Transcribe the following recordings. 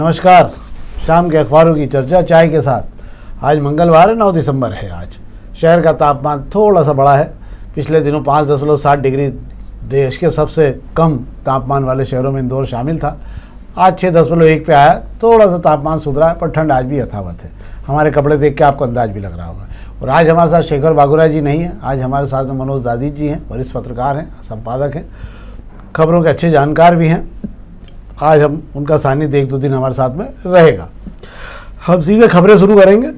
नमस्कार। शाम के अखबारों की चर्चा चाय के साथ। आज मंगलवार है, 9 दिसंबर है। आज शहर का तापमान थोड़ा सा बढ़ा है। पिछले दिनों 5.7 डिग्री देश के सबसे कम तापमान वाले शहरों में इंदौर शामिल था। आज 6.1 पे आया। थोड़ा सा तापमान सुधरा है, पर ठंड आज भी यथावत है। हमारे कपड़े देख के आपको अंदाज भी लग रहा होगा। और आज हमारे साथ शेखर बागुरा जी नहीं है। आज हमारे साथ में मनोज दादी जी हैं, वरिष्ठ पत्रकार हैं, संपादक हैं, खबरों के अच्छे जानकार भी हैं। आज हम उनका सानिध्य 1-2 दिन हमारे साथ में रहेगा। हम सीधे खबरें शुरू करेंगे।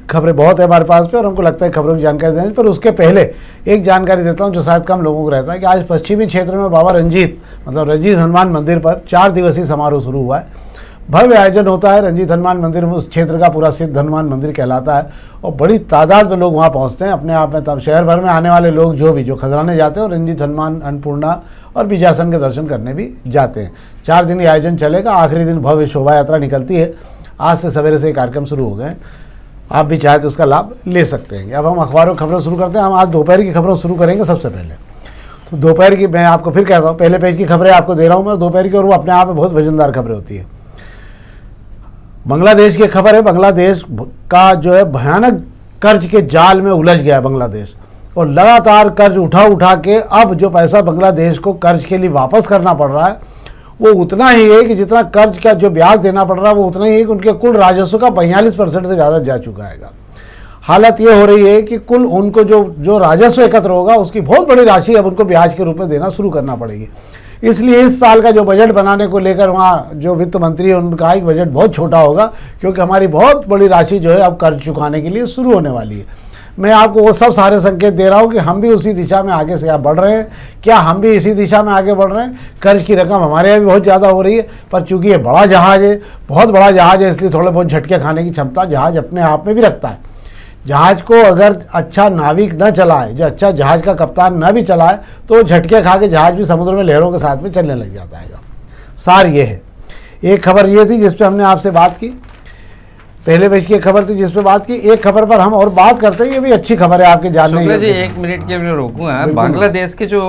खबरें बहुत है हमारे पास पे और हमको लगता है खबरों की जानकारी देने, पर उसके पहले एक जानकारी देता हूं जो शायद कम लोगों को रहता है कि आज पश्चिमी क्षेत्र में बाबा रंजीत रंजीत हनुमान मंदिर पर 4 दिवसीय समारोह शुरू हुआ है। भव्य आयोजन होता है। रंजीत हनुमान मंदिर उस क्षेत्र का पूरा सिद्ध हनुमान मंदिर कहलाता है और बड़ी तादाद में लोग वहाँ पहुँचते हैं। अपने आप में तब शहर भर में आने वाले लोग जो खजराने जाते हैं और रंजीत हनुमान, अन्नपूर्णा और बीजासन के दर्शन करने भी जाते हैं। 4 दिन ये आयोजन चलेगा। आखिरी दिन भव्य शोभा यात्रा निकलती है। आज से सवेरे से ये कार्यक्रम शुरू हो गए। आप भी चाहे तो इसका लाभ ले सकते हैं। अब हम अखबारों की खबरें शुरू करते हैं। हम आज दोपहर की खबरों शुरू करेंगे। सबसे पहले तो दोपहर की मैं आपको फिर कहता हूँ, पहले पेज की खबरें आपको दे रहा हूँ मैं दोपहर की, और वो अपने आप में बहुत वजनदार खबरें होती है। बांग्लादेश की खबर है। बांग्लादेश का जो है भयानक कर्ज के जाल में उलझ गया है बांग्लादेश, और लगातार कर्ज उठा के अब जो पैसा बांग्लादेश को कर्ज के लिए वापस करना पड़ रहा है वो उतना ही है कि जितना कर्ज का जो ब्याज देना पड़ रहा है वो उतना ही है कि उनके कुल राजस्व का 42% से ज़्यादा जा चुका है। हालत ये हो रही है कि कुल उनको जो राजस्व एकत्र होगा उसकी बहुत बड़ी राशि अब उनको ब्याज के रूप में देना शुरू करना पड़ेगी। इसलिए इस साल का जो बजट बनाने को लेकर वहाँ जो वित्त मंत्री है उनका एक बजट बहुत छोटा होगा, क्योंकि हमारी बहुत बड़ी राशि जो है अब कर्ज चुकाने के लिए शुरू होने वाली है। मैं आपको वो सब सारे संकेत दे रहा हूँ कि हम भी उसी दिशा में आगे से बढ़ रहे हैं। क्या हम भी इसी दिशा में आगे बढ़ रहे हैं? कर्ज की रकम हमारे यहाँ भी बहुत ज़्यादा हो रही है, पर चूंकि ये बड़ा जहाज़ है, बहुत बड़ा जहाज़ है, इसलिए थोड़े बहुत झटके खाने की क्षमता जहाज़ अपने आप में भी रखता है। जहाज़ को अगर अच्छा नाविक न चलाए, जो अच्छा जहाज़ का कप्तान न भी चलाए, तो झटके खा के जहाज़ भी समुद्र में लहरों के साथ में चलने लग जाता है। सार ये है। एक खबर ये थी जिस पर हमने आपसे बात की, पहले पेज की खबर थी जिस पे बात की। एक खबर पर हम और बात करते हैं, ये भी अच्छी खबर है आपके जानने जी। 1 मिनट के लिए रोकूंगा। बांग्लादेश के जो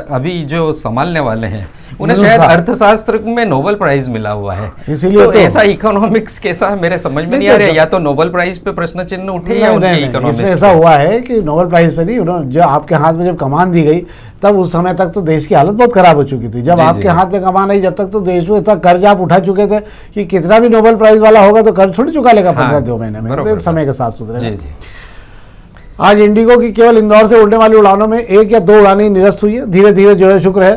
अभी जो संभालने वाले हैं उन्हें शायद अर्थशास्त्र में नोबेल प्राइज मिला हुआ है, इसीलिए तो ऐसा इकोनॉमिक्स कैसा मेरे समझ में नहीं आ रहा है। या तो नोबेल प्राइज पे प्रश्न चिन्ह उठे या उनके इकोनॉमिक्स। इसमें ऐसा हुआ है कि नोबेल प्राइज पे नहीं, उन्होंने जो आपके हाथ में जब कमान दी गई तब उस समय तक तो देश की हालत बहुत खराब हो चुकी थी। जब आपके हाथ में कमान आई, जब तक तो देश में इतना कर्ज आप उठा चुके थे कि कितना भी नोबेल प्राइज वाला होगा तो कर्ज थोड़ी चुका लेगा 15-2 महीने में, तो समय के साथ सुधरेगा। आज इंडिगो की केवल इंदौर से उड़ने वाली उड़ानों में 1 या 2 उड़ानें निरस्त हुई है। धीरे धीरे जो है शुक्र है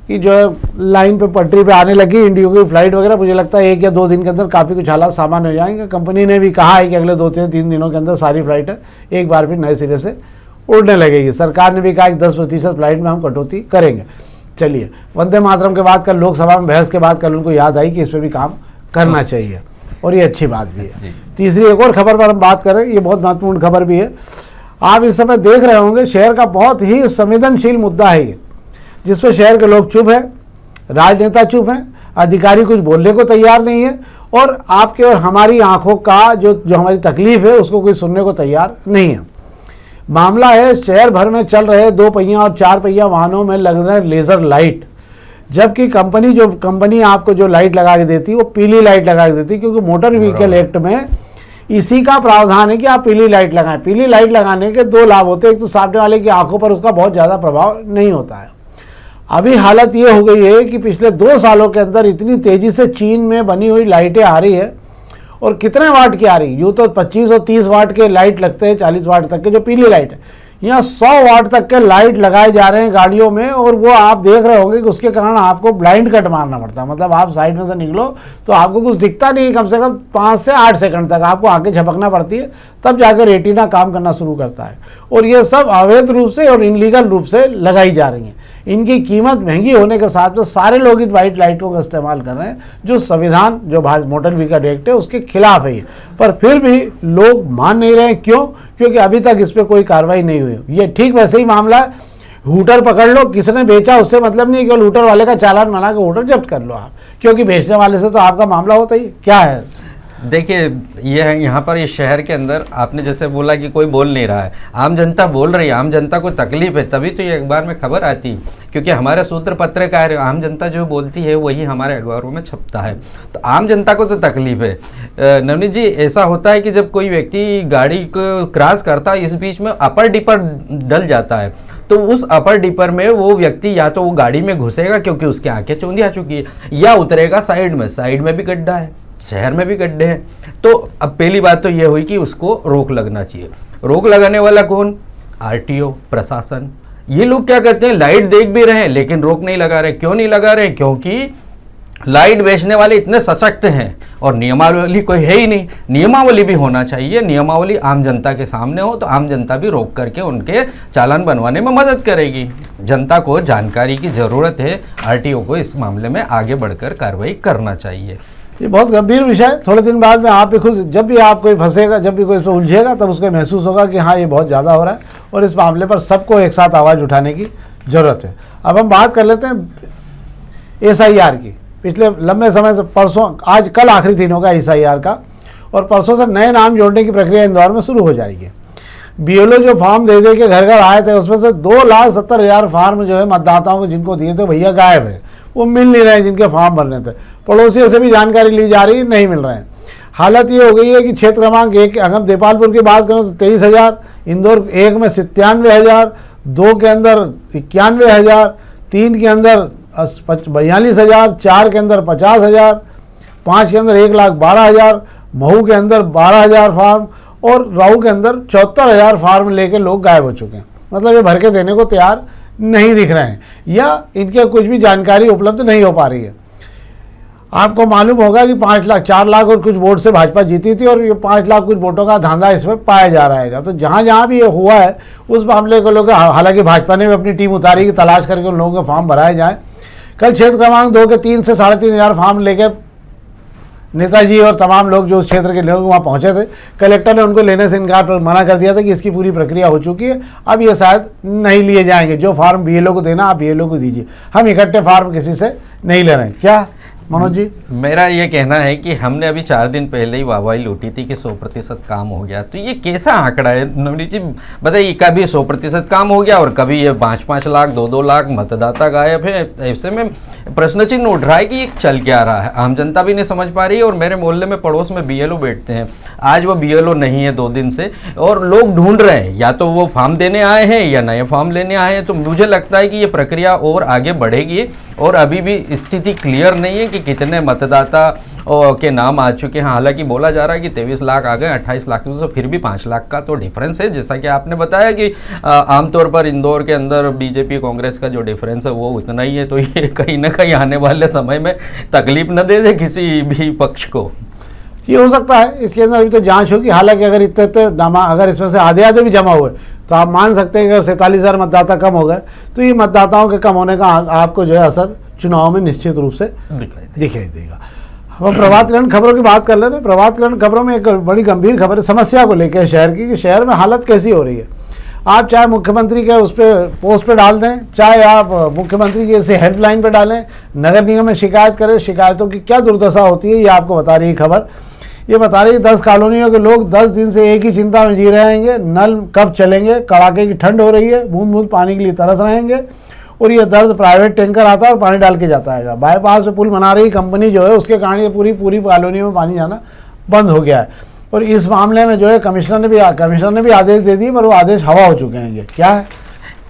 कि जो है लाइन पे पटरी पे आने लगी इंडिगो की फ्लाइट वगैरह। मुझे लगता है 1 या 2 दिन के अंदर काफ़ी कुछ हालात सामान्य हो जाएंगे। कंपनी ने भी कहा है कि अगले 2-3 दिनों के अंदर सारी फ्लाइटें एक बार फिर नए सिरे से उड़ने लगेगी। सरकार ने भी कहा कि 10% फ्लाइट में हम कटौती करेंगे। चलिए, वंदे मातरम के बाद कल लोकसभा में बहस के बाद कल उनको याद आई कि इस पर भी काम करना चाहिए, और ये अच्छी बात भी है। तीसरी एक और खबर पर हम बात करें, ये बहुत महत्वपूर्ण खबर भी है। आप इस समय देख रहे होंगे शहर का बहुत ही संवेदनशील मुद्दा है ये, जिसमें शहर के लोग चुप हैं, राजनेता चुप हैं, अधिकारी कुछ बोलने को तैयार नहीं है, और आपके और हमारी आंखों का जो हमारी तकलीफ है उसको कोई सुनने को तैयार नहीं है। मामला है शहर भर में चल रहे 2 पहिया और 4 पहिया वाहनों में लग रहे लेज़र लाइट, जबकि कंपनी आपको जो लाइट लगा के देती है वो पीली लाइट लगा के देती है, क्योंकि मोटर व्हीकल एक्ट में इसी का प्रावधान है कि आप पीली लाइट लगाएं। पीली लाइट लगाने के 2 लाभ होते हैं। एक तो सामने वाले की आंखों पर उसका बहुत ज़्यादा प्रभाव नहीं होता है। अभी हालत ये हो गई है कि पिछले 2 सालों के अंदर इतनी तेज़ी से चीन में बनी हुई लाइटें आ रही है, और कितने वाट की आ रही, यूँ तो 25 और 30 वाट के लाइट लगते हैं, 40 वाट तक के जो पीली लाइट है, यहाँ 100 वाट तक के लाइट लगाए जा रहे हैं गाड़ियों में। और वो आप देख रहे होंगे कि उसके कारण आपको ब्लाइंड कट मारना पड़ता है। मतलब आप साइड में से निकलो तो आपको कुछ दिखता नहीं, कम से कम 5 से 8 सेकंड तक आपको आगे झपकना पड़ती है, तब जाकर रेटिना काम करना शुरू करता है। और ये सब अवैध रूप से और इनलीगल रूप से लगाई जा रही हैं। इनकी कीमत महंगी होने के साथ में सारे लोग इन वाइट लाइटों का इस्तेमाल कर रहे हैं, जो संविधान, जो भारत मोटर व्हीकल एक्ट है उसके खिलाफ है। पर फिर भी लोग मान नहीं रहे। क्यों? क्योंकि अभी तक इस पर कोई कार्रवाई नहीं हुई। ये ठीक वैसे ही मामला है, हूटर पकड़ लो, किसने बेचा उससे मतलब नहीं, केवल हूटर वाले का चालान बना के हूटर जब्त कर लो आप, क्योंकि बेचने वाले से तो आपका मामला होता ही क्या है। देखिए ये यहाँ पर इस शहर के अंदर आपने जैसे बोला कि कोई बोल नहीं रहा है, आम जनता बोल रही है, आम जनता को तकलीफ है, तभी तो ये अखबार में खबर आती, क्योंकि हमारे सूत्र पत्रकार आम जनता जो बोलती है वही हमारे अखबारों में छपता है, तो आम जनता को तो तकलीफ है। नवनीत जी, ऐसा होता है कि जब कोई व्यक्ति गाड़ी को क्रॉस करता है, इस बीच में अपर डिपर डल जाता है, तो उस अपर डिपर में वो व्यक्ति या तो वो गाड़ी में घुसेगा क्योंकि उसकी आंखें चौंधी आ चुकी है, या उतरेगा साइड में भी गड्ढा है, शहर में भी गड्ढे हैं। तो अब पहली बात तो ये हुई कि उसको रोक लगना चाहिए। रोक लगाने वाला कौन? आरटीओ, प्रशासन। ये लोग क्या करते हैं, लाइट देख भी रहे हैं लेकिन रोक नहीं लगा रहे। क्यों नहीं लगा रहे? क्योंकि लाइट बेचने वाले इतने सशक्त हैं और नियमावली कोई है ही नहीं। नियमावली भी होना चाहिए, नियमावली आम जनता के सामने हो तो आम जनता भी रोक करके उनके चालान बनवाने में मदद करेगी। जनता को जानकारी की ज़रूरत है, आरटीओ को इस मामले में आगे बढ़कर कार्रवाई करना चाहिए। ये बहुत गंभीर विषय है। थोड़े दिन बाद में आप भी खुद, जब भी आप कोई फंसेगा, जब भी कोई इसमें उलझेगा, तब उसको महसूस होगा कि हाँ ये बहुत ज़्यादा हो रहा है और इस मामले पर सबको एक साथ आवाज़ उठाने की ज़रूरत है। अब हम बात कर लेते हैं SIR की। पिछले लंबे समय से, परसों, आज कल आखिरी दिन होगा SIR का, और परसों से नए नाम जोड़ने की प्रक्रिया इंदौर में शुरू हो जाएगी। BLO जो फॉर्म दे के घर घर आए थे, उसमें से 2,70,000 फार्म जो है मतदाताओं को जिनको दिए थे भैया गायब है, वो मिल नहीं रहे जिनके फॉर्म भरने थे। पड़ोसियों से भी जानकारी ली जा रही है, नहीं मिल रहे हैं। हालत ये हो गई है कि क्षेत्र क्रमांक 1, अगर देपालपुर की बात करें तो 23,000, इंदौर 1 में 97,000, 2 के अंदर 91,000, 3 के अंदर 42,000, 4 के अंदर 50,000, 5 के अंदर 1,12,000, महू के अंदर 12,000 फार्म और राऊ के अंदर 74,000 फार्म लेके लोग गायब हो चुके हैं। मतलब ये भर के देने को तैयार नहीं दिख रहे हैं या इनके कुछ भी जानकारी उपलब्ध नहीं हो पा रही है। आपको मालूम होगा कि 5 लाख 4 लाख और कुछ वोट से भाजपा जीती थी और ये 5 लाख कुछ वोटों का धांधा इसमें पाया जा रहेगा। तो जहाँ जहाँ भी ये हुआ है उस मामले को लोग, हालांकि भाजपा ने भी अपनी टीम उतारी कि तलाश करके उन लोगों के फॉर्म भराए जाएँ। कल क्षेत्र क्रमांक 2 के 3 से 3,500 फॉर्म लेके नेताजी और तमाम लोग जो उस क्षेत्र के लोग वहाँ पहुँचे थे, कलेक्टर ने उनको लेने से इनकार पर मना कर दिया था कि इसकी पूरी प्रक्रिया हो चुकी है, अब ये शायद नहीं लिए जाएंगे। जो फार्म BLO को देना आप BLO को दीजिए, हम इकट्ठे फार्म किसी से नहीं ले रहे हैं। क्या मनोज जी? मेरा ये कहना है कि हमने अभी 4 दिन पहले ही वाहवाही लूटी थी कि 100% काम हो गया, तो ये कैसा आंकड़ा है नवनीत जी बताइए? कभी 100% काम हो गया और कभी ये 5-5 लाख 2-2 लाख मतदाता गायब है। ऐसे में प्रश्न चिन्ह उठ रहा है कि ये चल क्या रहा है, आम जनता भी नहीं समझ पा रही है। और मेरे मोहल्ले में पड़ोस में BLO बैठते हैं, आज वो BLO नहीं है 2 दिन से, और लोग ढूंढ रहे हैं या तो वो फॉर्म देने आए हैं या नए फॉर्म लेने आए हैं। तो मुझे लगता है कि ये प्रक्रिया और आगे बढ़ेगी और अभी भी स्थिति क्लियर नहीं है कि कितने मतदाता के नाम आ चुके हैं। हालांकि बोला जा रहा है कि 23 लाख आ गए, 28 लाख से फिर भी 5 लाख का तो डिफरेंस है। जैसा कि आपने बताया कि आमतौर पर इंदौर के अंदर BJP कांग्रेस का जो डिफरेंस है वो उतना ही है, तो ये कहीं ना कहीं आने वाले समय में तकलीफ न दे दे किसी भी पक्ष को। ये हो सकता है, इसके अंदर अभी तो जांच होगी। हालांकि अगर इतने नामा, अगर इसमें से आधे भी जमा हुए तो आप मान सकते हैं कि अगर 47,000 मतदाता कम हो गए तो ये मतदाताओं के कम होने का आपको जो है असर चुनाव में निश्चित रूप से दिखाई देगा। हम प्रभात खंड खबरों की बात कर लेते हैं। प्रभात खंड खबरों में एक बड़ी गंभीर खबर है समस्या को लेकर शहर की, कि शहर में हालत कैसी हो रही है। आप चाहे मुख्यमंत्री के उस पर पोस्ट पे डाल दें, चाहे आप मुख्यमंत्री की ऐसे हेल्पलाइन पे डालें, नगर निगम में शिकायत करें, शिकायतों की क्या दुर्दशा होती है ये आपको बता रही है खबर। ये बता रही है 10 कॉलोनियों के लोग 10 दिन से एक ही चिंता में जी रहे हैं, नल कब चलेंगे, कड़ाके की ठंड हो रही है, बूंद बूंद पानी के लिए तरस रहेंगे और ये दर्द प्राइवेट टैंकर आता है और पानी डाल के जाता है। बाईपास पे पुल बना रही कंपनी जो है उसके कारण ये पूरी कॉलोनियों में पानी जाना बंद हो गया है। और इस मामले में जो है कमिश्नर ने भी आदेश दे दिए, पर वो आदेश हवा हो चुके हैं। ये क्या है?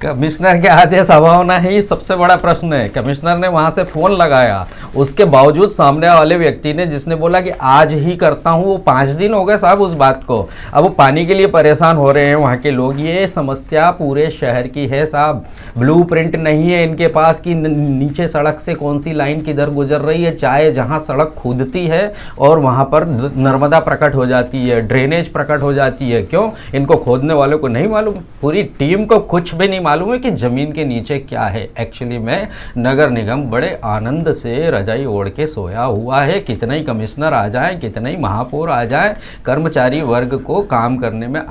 कमिश्नर के आदेश हवा होना है, ये सबसे बड़ा प्रश्न है। कमिश्नर ने वहां से फोन लगाया, उसके बावजूद सामने वाले व्यक्ति ने, जिसने बोला कि आज ही करता हूं, वो 5 दिन हो गए साहब उस बात को। अब वो पानी के लिए परेशान हो रहे हैं वहां के लोग। ये समस्या पूरे शहर की है साहब। ब्लूप्रिंट नहीं है इनके पास कि नीचे सड़क से कौन सी लाइन किधर गुजर रही है। चाहे जहां सड़क खुदती है और वहां पर नर्मदा प्रकट हो जाती है, ड्रेनेज प्रकट हो जाती है। क्यों? इनको खोदने वालों को नहीं मालूम, पूरी टीम को कुछ भी नहीं मालूम मालूम है कि ज़मीन के नीचे क्या है। एक्चुअली में नगर निगम बड़े आनंद से रजाई ओढ़ के सोया हुआ है। कितने ही कमिश्नर आ जाए, कितने ही महापौर आ जाए, कर्मचारी वर्ग को काम करने में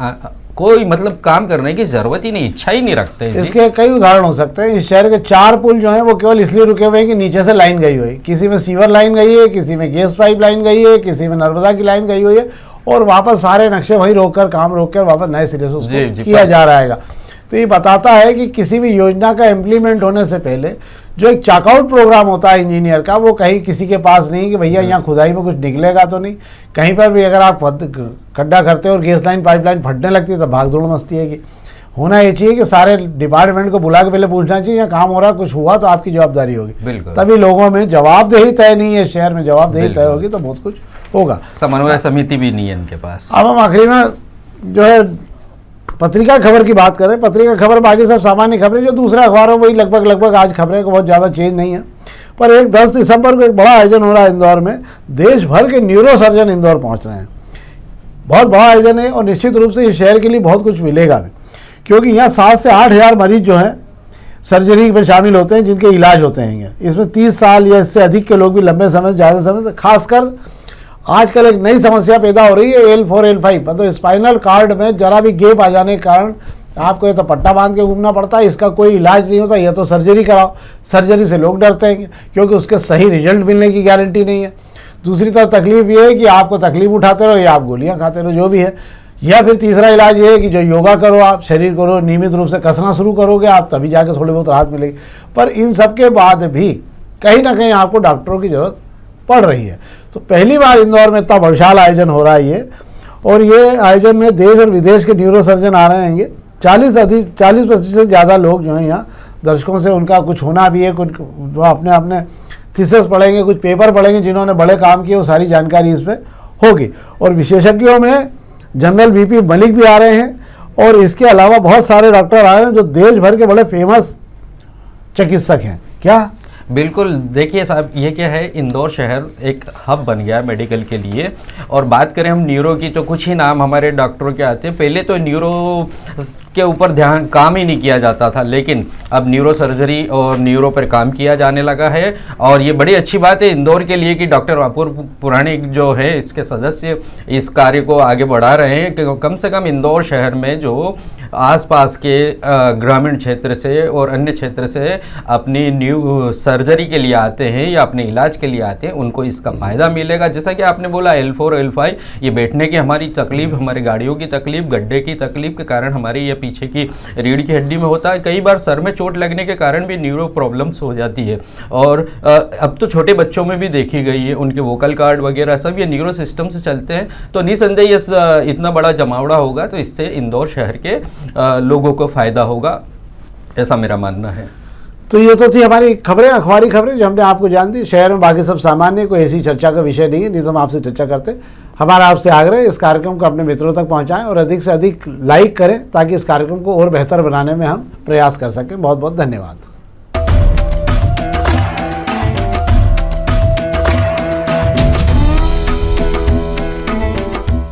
कोई मतलब काम करने की जरूरत ही नहीं, इच्छा ही नहीं रखते। इसके कई उदाहरण हो सकते हैं। इस शहर के 4 पुल जो हैं वो केवल इसलिए रुके हुए हैं कि नीचे से लाइन गई हुई है। किसी में सीवर लाइन गई है, किसी में गैस पाइप लाइन गई है, किसी में नर्मदा की लाइन गई हुई है, और वापस सारे नक्शे वहीं रोककर काम रोककर वापस नए सिरे से उसको किया जा रहा है। तो ये बताता है कि किसी भी योजना का इम्प्लीमेंट होने से पहले जो एक चेकआउट प्रोग्राम होता है इंजीनियर का, वो कहीं किसी के पास नहीं कि भैया यहाँ खुदाई में कुछ निकलेगा तो नहीं। कहीं पर भी अगर आप खड्डा करते हो और गैस लाइन पाइपलाइन फटने लगती है तो भाग दौड़ मस्ती है कि होना ये चाहिए कि सारे डिपार्टमेंट को बुला के पहले पूछना चाहिए यहाँ काम हो रहा है, कुछ हुआ तो आपकी जवाबदारी होगी। तभी लोगों में जवाबदेही तय नहीं है, शहर में जवाबदेही तय होगी तो बहुत कुछ होगा। समन्वय समिति भी नहीं है इनके पास। अब हम आखिरी में जो है पत्रिका खबर की बात करें। पत्रिका खबर बाकी सब सामान्य खबरें जो दूसरे अखबारों में वही लगभग आज खबरें को बहुत ज़्यादा चेंज नहीं है। पर एक 10 दिसंबर को एक बड़ा आयोजन हो रहा है इंदौर में। देश भर के न्यूरो सर्जन इंदौर पहुंच रहे हैं। बहुत बड़ा आयोजन है और निश्चित रूप से इस शहर के लिए बहुत कुछ मिलेगा भी, क्योंकि यहाँ 7 से 8 हज़ार मरीज जो हैं सर्जरी में शामिल होते हैं जिनके इलाज होते हैं। इसमें 30 साल या इससे अधिक के लोग भी लंबे समय से ज़्यादा समय से, खासकर आजकल एक नई समस्या पैदा हो रही है L4 L5, मतलब स्पाइनल कार्ड में जरा भी गैप आ जाने के कारण आपको ये तो पट्टा बांध के घूमना पड़ता है, इसका कोई इलाज नहीं होता। या तो सर्जरी कराओ, सर्जरी से लोग डरते हैं क्योंकि उसके सही रिजल्ट मिलने की गारंटी नहीं है। दूसरी तरफ तकलीफ ये है कि आपको तकलीफ उठाते रहो या आप गोलियां खाते रहो, जो भी है। या फिर तीसरा इलाज ये है कि जो योगा करो, आप शरीर को नियमित रूप से कसना शुरू करोगे आप, तभी जाके थोड़ी बहुत राहत मिलेगी। पर इन सब के बाद भी कहीं ना कहीं आपको डॉक्टरों की जरूरत पड़ रही है। तो पहली बार इंदौर में इतना विशाल आयोजन हो रहा है ये, और ये आयोजन में देश और विदेश के न्यूरो सर्जन आ रहे हैं। ये 40% से ज़्यादा लोग जो हैं यहाँ दर्शकों से, उनका कुछ होना भी है, कुछ जो अपने थीसिस पढ़ेंगे, कुछ पेपर पढ़ेंगे जिन्होंने बड़े काम किए, वो सारी जानकारी इसमें होगी। और विशेषज्ञों में जनरल VP मलिक भी आ रहे हैं और इसके अलावा बहुत सारे डॉक्टर आ रहे हैं जो देश भर के बड़े फेमस चिकित्सक हैं। क्या बिल्कुल, देखिए साहब, ये क्या है, इंदौर शहर एक हब बन गया है मेडिकल के लिए। और बात करें हम न्यूरो की तो कुछ ही नाम हमारे डॉक्टरों के आते हैं। पहले तो न्यूरो के ऊपर ध्यान काम ही नहीं किया जाता था, लेकिन अब न्यूरो सर्जरी और न्यूरो पर काम किया जाने लगा है। और ये बड़ी अच्छी बात है इंदौर के लिए कि डॉक्टर अपूर्व पुराणिक जो है इसके सदस्य इस कार्य को आगे बढ़ा रहे हैं कि कम से कम इंदौर शहर में जो आसपास के ग्रामीण क्षेत्र से और अन्य क्षेत्र से अपनी न्यू सर्जरी के लिए आते हैं या अपने इलाज के लिए आते हैं, उनको इसका फ़ायदा मिलेगा। जैसा कि आपने बोला L4 L5, ये बैठने की हमारी तकलीफ, हमारे गाड़ियों की तकलीफ, गड्ढे की तकलीफ के कारण हमारी ये पीछे की रीढ़ की हड्डी में होता है। कई बार सर में चोट लगने के कारण भी न्यूरो प्रॉब्लम्स हो जाती है। और अब तो छोटे बच्चों में भी देखी गई है, उनके वोकल कार्ड वगैरह सब ये न्यूरो सिस्टम से चलते हैं। तो निसंदेह ये इतना बड़ा जमावड़ा होगा तो इससे इंदौर शहर के लोगों को फ़ायदा होगा, ऐसा मेरा मानना है। तो ये तो थी हमारी खबरें, अखबारी खबरें जो हमने आपको जान दी। शहर में बाकी सब सामान्य, कोई ऐसी चर्चा का विषय नहीं है, नहीं तो हम आपसे चर्चा करते। हमारा आपसे आग्रह है इस कार्यक्रम को अपने मित्रों तक पहुंचाएं और अधिक से अधिक लाइक करें ताकि इस कार्यक्रम को और बेहतर बनाने में हम प्रयास कर सकें। बहुत बहुत धन्यवाद।